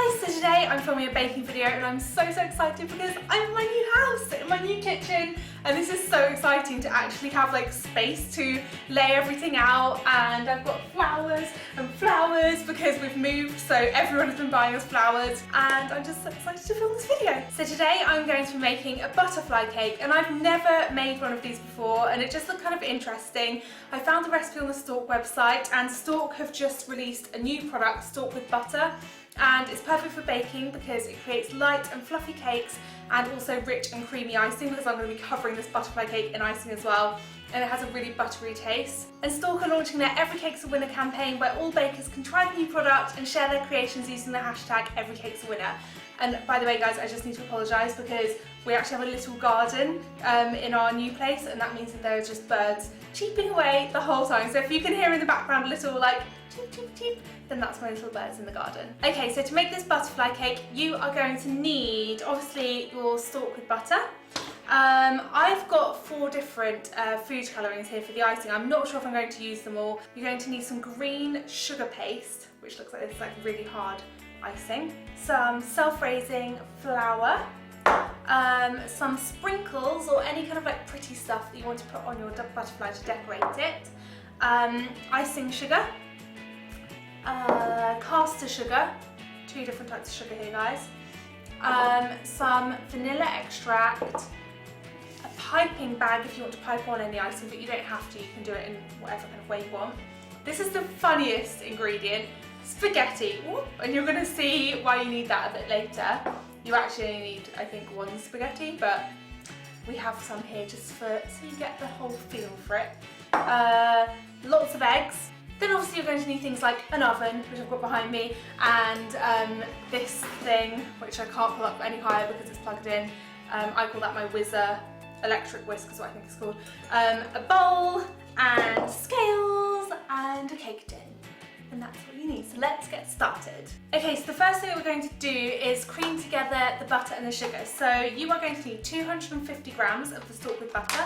Hi guys, so today I'm filming a baking video and I'm so excited because I'm in my new house, in my new kitchen, and this is so exciting to actually have like space to lay everything out, and I've got flowers because we've moved, so everyone has been buying us flowers and I'm just so excited to film this video. So today I'm going to be making a butterfly cake, and I've never made one of these before and it just looked kind of interesting. I found the recipe on the Stork website, and Stork have just released a new product, Stork with butter. And it's perfect for baking because it creates light and fluffy cakes and also rich and creamy icing, because I'm going to be covering this butterfly cake in icing as well, and it has a really buttery taste. And Stork are launching their Every Cake's a Winner campaign where all bakers can try the new product and share their creations using the hashtag Every Cake's a Winner. And by the way guys, I just need to apologise because we actually have a little garden in our new place, and that means that there are just birds cheeping away the whole time. So if you can hear in the background a little like cheep cheep cheep, then that's my little birds in the garden. Okay, so to make this butterfly cake you are going to need obviously your Stork with butter. I've got 4 different food colourings here for the icing. I'm not sure if I'm going to use them all. You're going to need some green sugar paste, which looks like this like really hard icing, some self-raising flour, some sprinkles or any kind of like pretty stuff that you want to put on your butterfly to decorate it, icing sugar, caster sugar, 2 different types of sugar here guys, some vanilla extract, a piping bag if you want to pipe on any icing, but you don't have to, you can do it in whatever kind of way you want. This is the funniest ingredient, spaghetti, and you're going to see why you need that a bit later. You actually only need, I think, 1 spaghetti, but we have some here just for so you get the whole feel for it. Lots of eggs. Then obviously you're going to need things like an oven, which I've got behind me, and this thing, which I can't pull up any higher because it's plugged in. I call that my whizzer, electric whisk is what I think it's called. A bowl, and scales, and a cake tin. And that's what you need, so let's get started. Okay, so the first thing that we're going to do is cream together the butter and the sugar. So you are going to need 250 grams of the Stork with butter.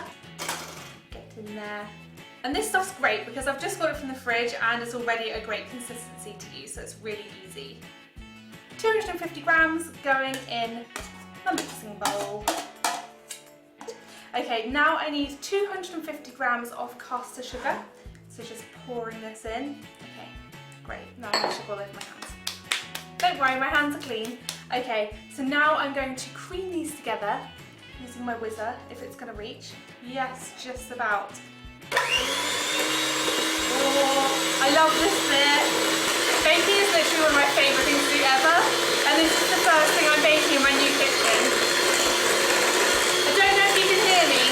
Get in there. And this stuff's great because I've just got it from the fridge and it's already a great consistency to use, so it's really easy. 250 grams going in a mixing bowl. Okay, now I need 250 grams of caster sugar. So just pouring this in. Okay, great. Now I should go over my hands. Don't worry, my hands are clean. Okay, so now I'm going to cream these together using my whizzer, if it's going to reach. Yes, just about. Oh, I love this bit. Baking is literally one of my favourite things to do ever, and this is the first thing I'm baking in my new kitchen. I don't know if you can hear me.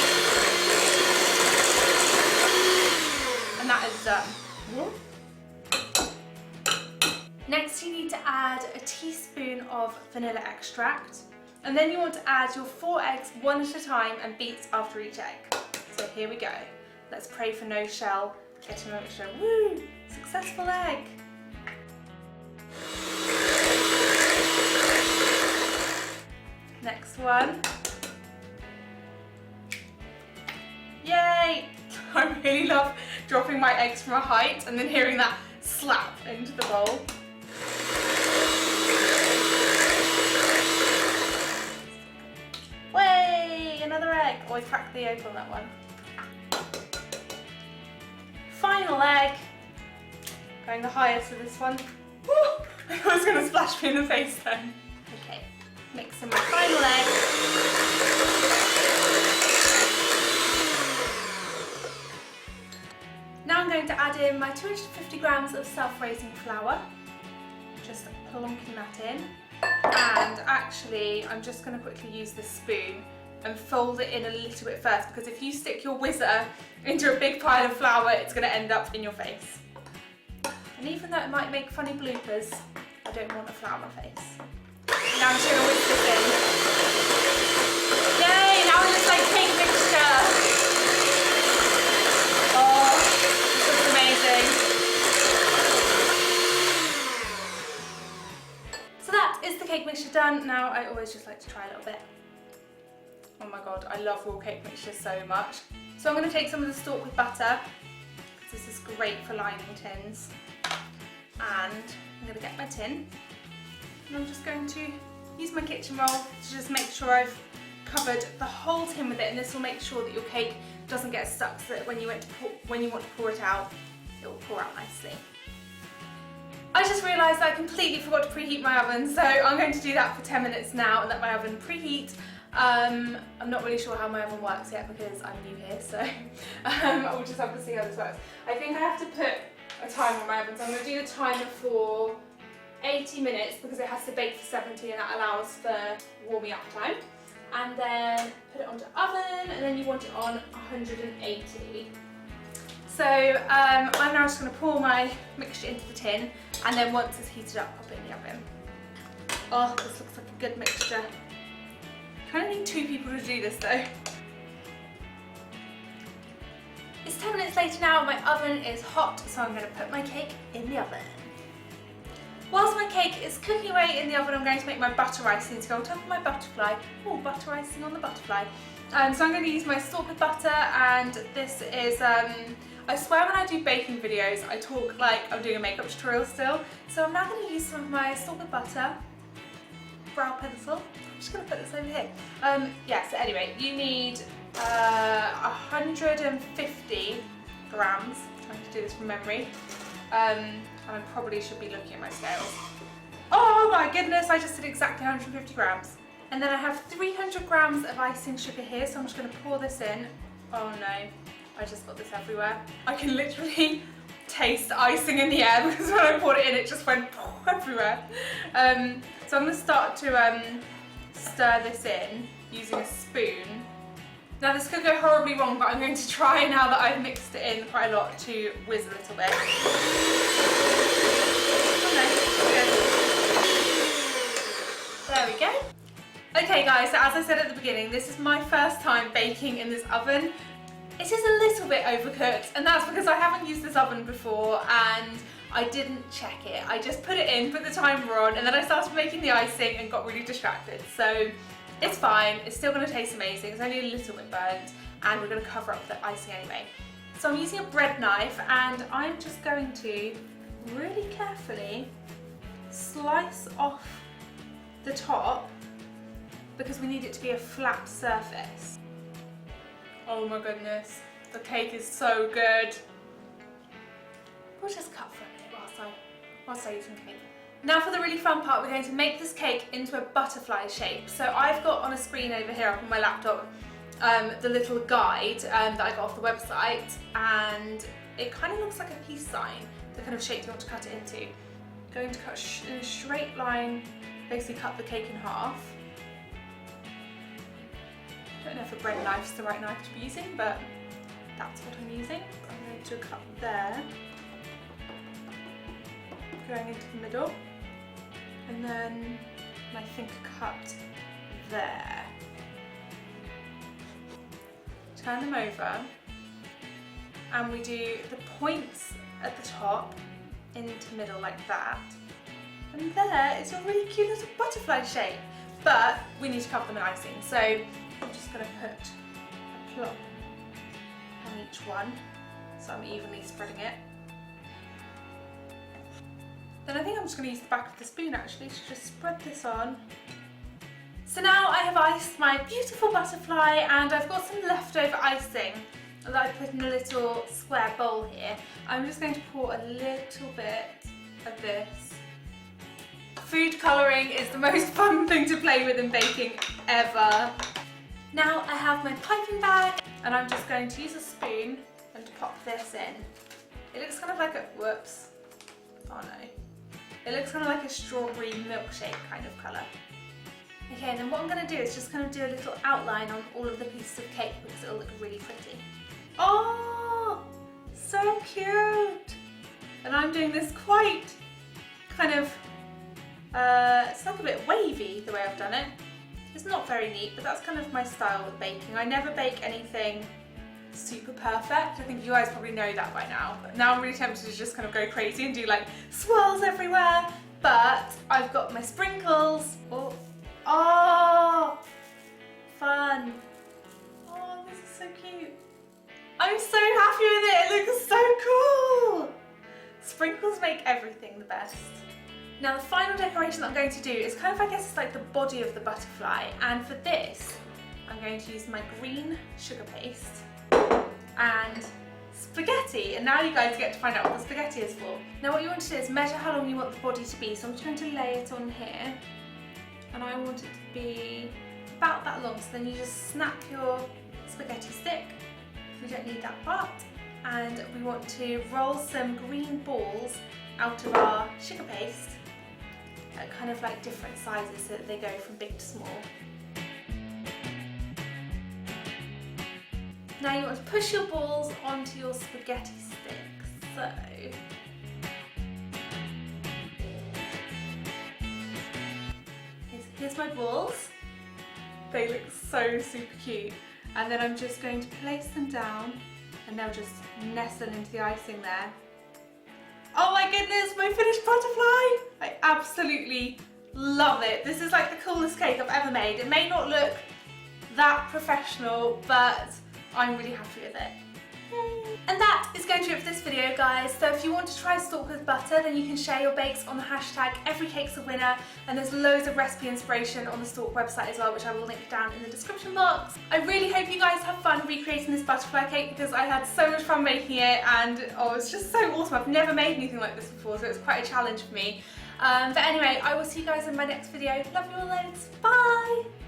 And that is done. Next you need to add a teaspoon of vanilla extract, and then you want to add your 4 eggs one at a time and beat after each egg. So here we go. Let's pray for no shell. Get a mixture. Woo! Successful egg. Next one. Yay! I really love dropping my eggs from a height and then hearing that slap into the bowl. Way! Another egg. Always crack the yolk on that one. Final egg. Going the highest for this one. Woo! I was going to splash me in the face then. Okay, mix in my final egg. Now I'm going to add in my 250 grams of self-raising flour. Just plonking that in. And actually, I'm just going to quickly use this spoon and fold it in a little bit first, because if you stick your whizzer into a big pile of flour, it's going to end up in your face. And even though it might make funny bloopers, I don't want a flour face. Now I'm just going to whisk this in. Yay! Now it looks like cake mixture. Oh, this looks amazing. So that is the cake mixture done. Now I always just like to try a little bit. Oh my god, I love raw cake mixture so much. So I'm going to take some of the Stork with butter, because this is great for lining tins. And I'm going to get my tin. And I'm just going to use my kitchen roll to just make sure I've covered the whole tin with it, and this will make sure that your cake doesn't get stuck, so that when you want to pour it out, it will pour out nicely. I just realised I completely forgot to preheat my oven, so I'm going to do that for 10 minutes now and let my oven preheat. I'm not really sure how my oven works yet because I'm new here, so we'll just have to see how this works. I think I have to put a timer on my oven, so I'm going to do the timer for 80 minutes because it has to bake for 70 and that allows for warming up time. And then put it onto oven, and then you want it on 180. So I'm now just going to pour my mixture into the tin, and then once it's heated up, pop it in the oven. Oh, this looks like a good mixture. Kind of need 2 people to do this though. It's 10 minutes later now, my oven is hot, so I'm going to put my cake in the oven. Whilst my cake is cooking away in the oven, I'm going to make my butter icing to go on top of my butterfly. Oh, butter icing on the butterfly. So I'm going to use my salt with butter, and this is, I swear when I do baking videos, I talk like I'm doing a makeup tutorial still. So I'm now going to use some of my salt with butter, brow pencil. I'm just going to put this over here. Yeah, so anyway, you need 150 grams. I'm trying to do this from memory. And I probably should be looking at my scales. Oh my goodness, I just did exactly 150 grams. And then I have 300 grams of icing sugar here, so I'm just going to pour this in. Oh no, I just got this everywhere. I can literally taste icing in the air because when I poured it in, it just went everywhere. So I'm going to start to stir this in using a spoon. Now this could go horribly wrong, but I'm going to try now that I've mixed it in quite a lot to whiz a little bit. There we go. Okay guys, so as I said at the beginning, this is my first time baking in this oven. It is a little bit overcooked, and that's because I haven't used this oven before and I didn't check it. I just put it in, put the timer on, and then I started making the icing and got really distracted. So it's fine, it's still going to taste amazing. It's only a little bit burnt, and we're going to cover up the icing anyway. So I'm using a bread knife, and I'm just going to really carefully slice off the top because we need it to be a flat surface. Oh my goodness, the cake is so good. We'll just cut for a minute whilst I use some cake. Now for the really fun part, we're going to make this cake into a butterfly shape. So I've got on a screen over here up on my laptop the little guide that I got off the website, and it kind of looks like a peace sign, the kind of shape you want to cut it into. Going to cut in a straight line, basically cut the cake in half. I don't know if a bread knife's the right knife to be using, but that's what I'm using. I'm going to cut there, going into the middle, and then I think cut there. Turn them over, and we do the points at the top into the middle like that, and there is a really cute little butterfly shape, but we need to cover them in icing, so I'm just going to put a plop on each one so I'm evenly spreading it. Then I think I'm just going to use the back of the spoon actually to just spread this on. So now I have iced my beautiful butterfly, and I've got some leftover icing that I put in a little square bowl here. I'm just going to pour a little bit of this. Food colouring is the most fun thing to play with in baking ever. Now I have my piping bag, and I'm just going to use a spoon and pop this in. It looks kind of like a, whoops, oh no. It looks kind of like a strawberry milkshake kind of colour. Okay, and then what I'm going to do is just kind of do a little outline on all of the pieces of cake because it'll look really pretty. Oh, so cute! And I'm doing this quite kind of, it's like a bit wavy the way I've done it. It's not very neat, but that's kind of my style with baking. I never bake anything super perfect. I think you guys probably know that by now. But now I'm really tempted to just kind of go crazy and do like swirls everywhere. But I've got my sprinkles. Oh, fun. Oh, this is so cute. I'm so happy with it. It looks so cool. Sprinkles make everything the best. Now the final decoration that I'm going to do is kind of, I guess it's like the body of the butterfly, and for this I'm going to use my green sugar paste and spaghetti, and now you guys get to find out what the spaghetti is for. Now what you want to do is measure how long you want the body to be, so I'm just going to lay it on here, and I want it to be about that long, so then you just snap your spaghetti stick, we don't need that part, and we want to roll some green balls out of our sugar paste at kind of like different sizes so that they go from big to small. Now you want to push your balls onto your spaghetti stick, so here's my balls. They look so super cute, and then I'm just going to place them down and they'll just nestle into the icing there. Oh my goodness, my finished butterfly! I absolutely love it. This is like the coolest cake I've ever made. It may not look that professional, but I'm really happy with it. Yay. And that is going to be it for this video, guys. So if you want to try stalk with butter, then you can share your bakes on the hashtag #everycake'sawinner, and there's loads of recipe inspiration on the Stalk website as well, which I will link down in the description box. I really hope you guys have fun recreating this butterfly cake, because I had so much fun making it, and oh, it's just so awesome. I've never made anything like this before, so it's quite a challenge for me. But anyway, I will see you guys in my next video. Love you all loads. Bye!